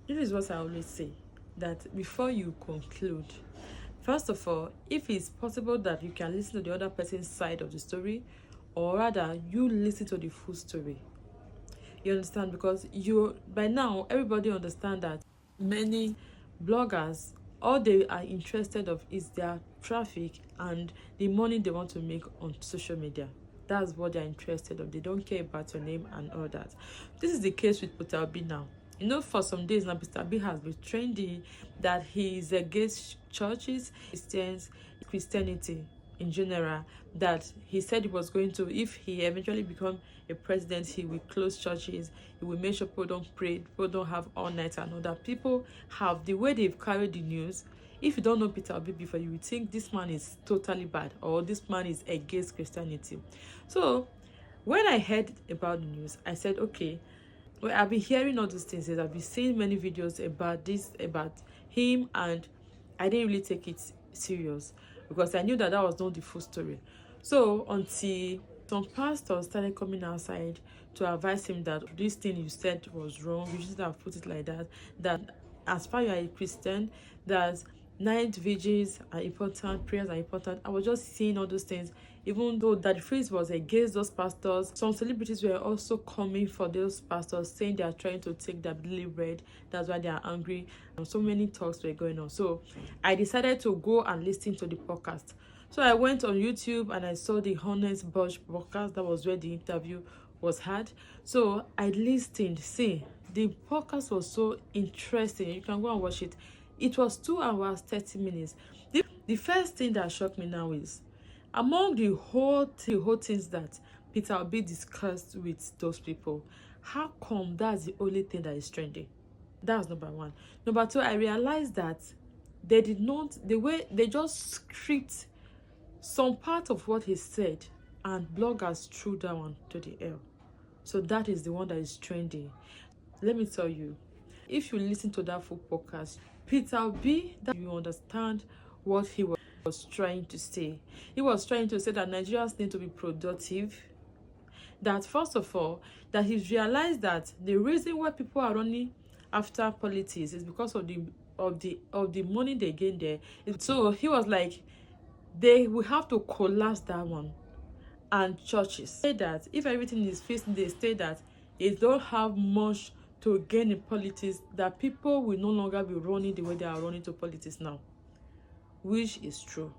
This is what I always say, that before you conclude, first of all, if it's possible that you can listen to the other person's side of the story, or rather you listen to the full story. You understand? Because you, by now everybody understand that many bloggers, all they are interested of is their traffic and the money they want to make on social media. That's what they're interested of. They don't care about your name and all that. This is the case with Peter Obi now. You know, for some days now, Mr. B has been trendy that he is against churches, Christians, Christianity in general, that he said he was going to, if he eventually become a president, he will close churches, he will make sure people don't pray, people don't have all night, and all that. People have, the way they've carried the news, if you don't know Peter Obi before, you would think this man is totally bad or this man is against Christianity. So when I heard about the news, I said, okay, well, I've been hearing all those things, I've been seeing many videos about this, about him, and I didn't really take it serious because I knew that that was not the full story. So until some pastors started coming outside to advise him that this thing you said was wrong, you shouldn't have put it like that, that as far as you are a Christian, that night vigils are important, prayers are important. I was just seeing all those things, even though that the phrase was against those pastors. Some celebrities were also coming for those pastors, saying they are trying to take their daily bread, that's why they are angry, and so many talks were going on. So I decided to go and listen to the podcast. So I went on YouTube and I saw the Honest Bunch podcast. That was where the interview was had. So I listened. See, the podcast was so interesting. You can go and watch it. It was 2 hours 30 minutes. The first thing that shocked me now is, among the whole things that Peter Obi discussed with those people, how come that's the only thing that is trending? That's number one. Number two, I realized that they did not, the way they just script some part of what he said, and bloggers threw that one to the air. So that is the one that is trending. Let me tell you, if you listen to that full podcast, Peter Obi, that you understand what he was trying to say. He was trying to say that Nigerians need to be productive. That first of all, that he's realized that the reason why people are running after politics is because of the money they gain there. So he was like, they will have to collapse that one. And churches say that if everything is facing, they say that they don't have much to gain in politics, that people will no longer be running the way they are running to politics now, which is true.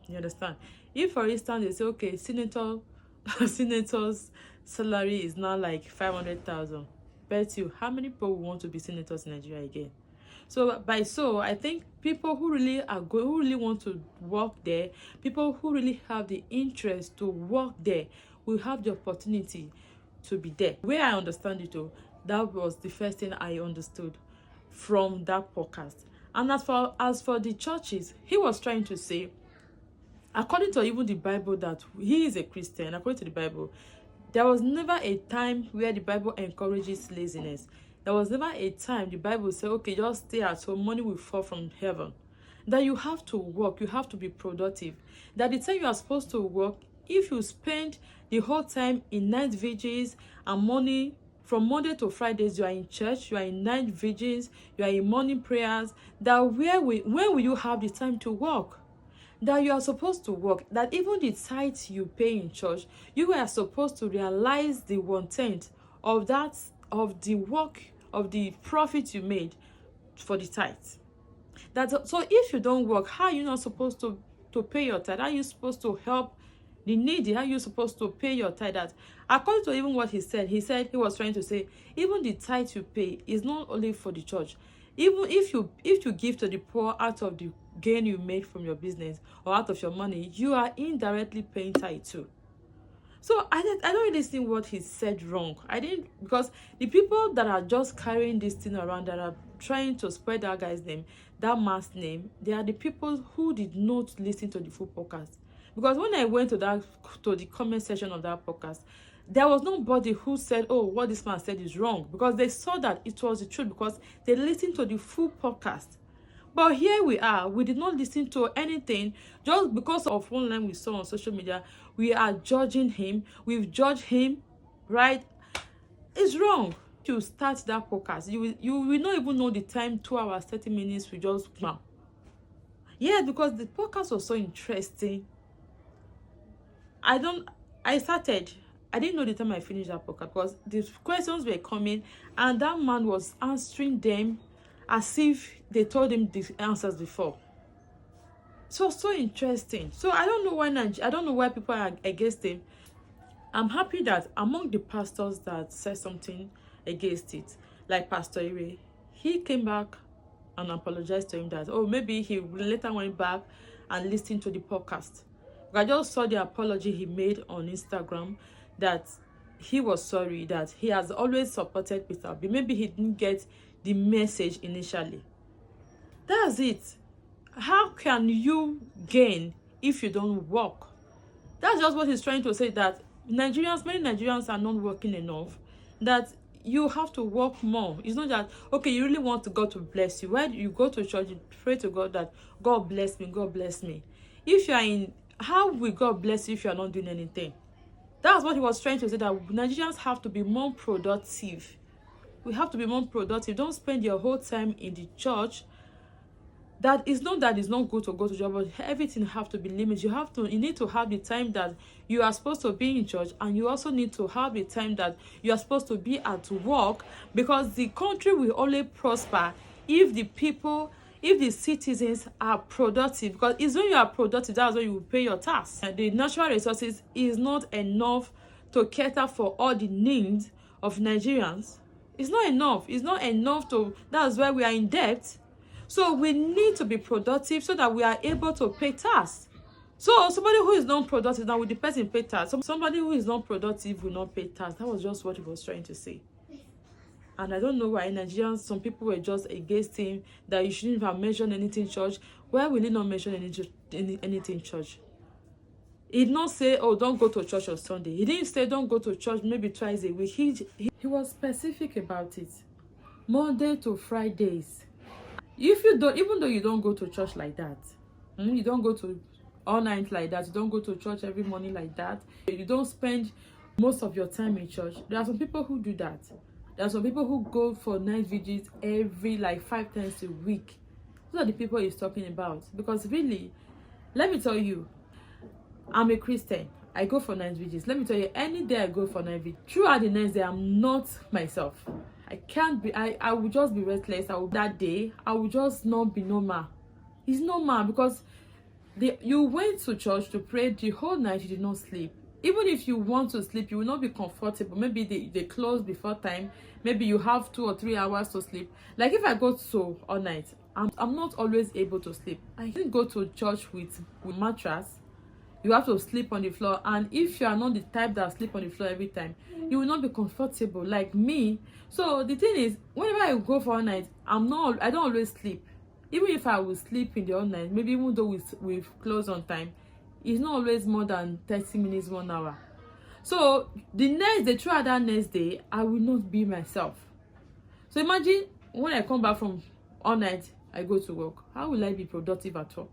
You understand? If for instance they say, okay, senator's salary is now like 500,000, bet you how many people want to be senators in Nigeria again? So I think people who really who really want to work there, people who really have the interest to work there, will have the opportunity to be there. Where I understand it, though, that was the first thing I understood from that podcast. And as for the churches, he was trying to say, according to even the Bible, that he is a Christian. According to the Bible, there was never a time where the Bible encourages laziness. There was never a time the Bible said, okay, just stay at home, money will fall from heaven. That you have to work, you have to be productive. That the time you are supposed to work, if you spend the whole time in night vigils and money, from Monday to Fridays, you are in church, you are in night vigils, you are in morning prayers, that when will you have the time to work? That you are supposed to work, that even the tithes you pay in church, you are supposed to realize the 1/10 of that, of the work, of the profit you made for the tithes. That, so if you don't work, how are you not supposed to pay your tithe? How are you supposed to help the needy? How are you supposed to pay your tithe? That, according to even what he said he was trying to say, even the tithe you pay is not only for the church. Even if you give to the poor out of the gain you made from your business or out of your money, you are indirectly paying tithe too. So I don't really see what he said wrong. I didn't, because the people that are just carrying this thing around, that are trying to spread that guy's name, that man's name, they are the people who did not listen to the full podcast. Because when I went to the comment section of that podcast, there was nobody who said, oh, what this man said is wrong, because they saw that it was the truth, because they listened to the full podcast. But here we are, we did not listen to anything. Just because of one line we saw on social media, we are judging him. We've judged him, right? It's wrong. You start that podcast, you will not even know the time. 2 hours 30 minutes will just come. Yeah, because the podcast was so interesting. I didn't know the time I finished that podcast, because the questions were coming and that man was answering them as if they told him the answers before. So interesting. So I don't know why people are against him. I'm happy that among the pastors that said something against it, like Pastor Ire, he came back and apologized to him that, oh, maybe he later went back and listened to the podcast. I just saw the apology he made on Instagram, that he was sorry, that he has always supported Peter Obi. Maybe he didn't get the message initially. That's it. How can you gain if you don't work? That's just what he's trying to say, that many Nigerians are not working enough, that you have to work more. It's not that, okay, you really want God to bless you. When you go to church, you pray to God that God bless me, God bless me. If you are in, how will God bless you if you are not doing anything? That's what he was trying to say, that Nigerians have to be more productive. We have to be more productive. Don't spend your whole time in the church. That it's not good to go to church, but everything have to be limited. You need to have the time that you are supposed to be in church, and you also need to have the time that you are supposed to be at work, because the country will only prosper if the citizens are productive. Because it's when you are productive, that's when you will pay your tax. And the natural resources is not enough to cater for all the needs of Nigerians. It's not enough. That's why we are in debt. So we need to be productive so that we are able to pay tax. So somebody who is not productive, now with the person pay tax. Somebody who is not productive will not pay tax. That was just what he was trying to say. And I don't know why Nigerians, some people were just against him, that you shouldn't have mentioned anything in church. Why will he not mention anything in church? He did not say, oh, don't go to church on Sunday. He didn't say don't go to church maybe twice a week. He was specific about it. Monday to Fridays. If you don't, even though you don't go to church like that, you don't go to all night like that, you don't go to church every morning like that, you don't spend most of your time in church. There are some people who do that. There are some people who go for night vigils every 5 times a week. Those are the people he's talking about. Because really, let me tell you, I'm a Christian. I go for night vigils. Let me tell you, any day I go for night vigil, throughout the next day, I'm not myself. I will just be restless. That day, I will just not be normal. It's normal, because you went to church to pray the whole night, you did not sleep. Even if you want to sleep, you will not be comfortable. Maybe they close before time. Maybe you have 2 or 3 hours to sleep. Like if I go to all night, I'm not always able to sleep. I didn't go to church with mattress. You have to sleep on the floor, and if you are not the type that sleep on the floor every time, you will not be comfortable like me. So the thing is, whenever I go for all night, I don't always sleep. Even if I will sleep in the all night, maybe even though we close on time, it's not always more than 30 minutes, 1 hour. So throughout that next day, I will not be myself. So imagine when I come back from all night, I go to work. How will I be productive at work?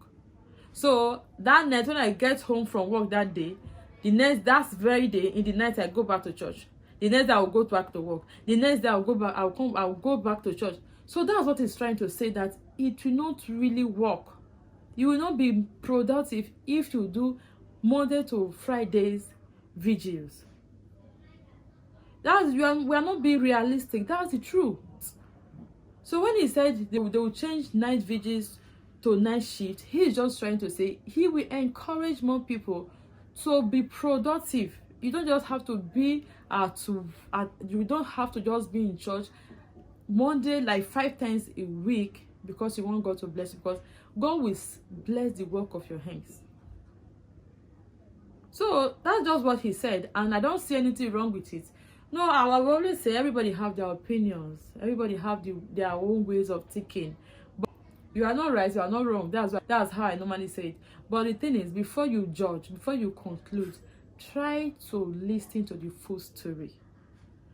So that night, when I get home from work that day, that very day, in the night, I go back to church. The next day, I'll go back to work. The next day, I'll go back to church. So that's what he's trying to say, that it will not really work. You will not be productive if you do Monday to Fridays vigils. We are not being realistic. That's the truth. So when he said they will change night vigils to night shift, he is just trying to say he will encourage more people to be productive. You don't just have to be you don't have to just be in church Monday 5 times a week because you want God to bless you, because God will bless the work of your hands. So that's just what he said, and I don't see anything wrong with it. No, I will always say everybody have their opinions, everybody have their own ways of thinking. But you are not right, you are not wrong. That's how I normally say it. But the thing is, before you judge, before you conclude, try to listen to the full story.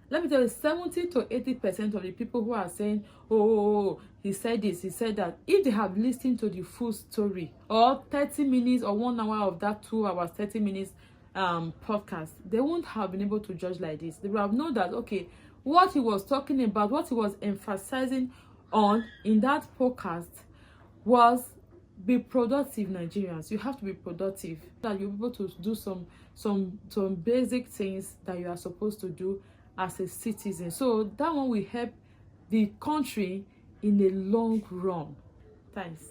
Let me tell you, 70 to 80% of the people who are saying, oh, he said this, he said that, if they have listened to the full story, or 30 minutes or 1 hour of that 2 hours, 30 minutes podcast, they won't have been able to judge like this. They will have known that, okay, what he was talking about, what he was emphasizing on in that podcast was be productive. Nigerians, you have to be productive, that you'll be able to do some basic things that you are supposed to do as a citizen. So that one will help the country in the long run. Thanks.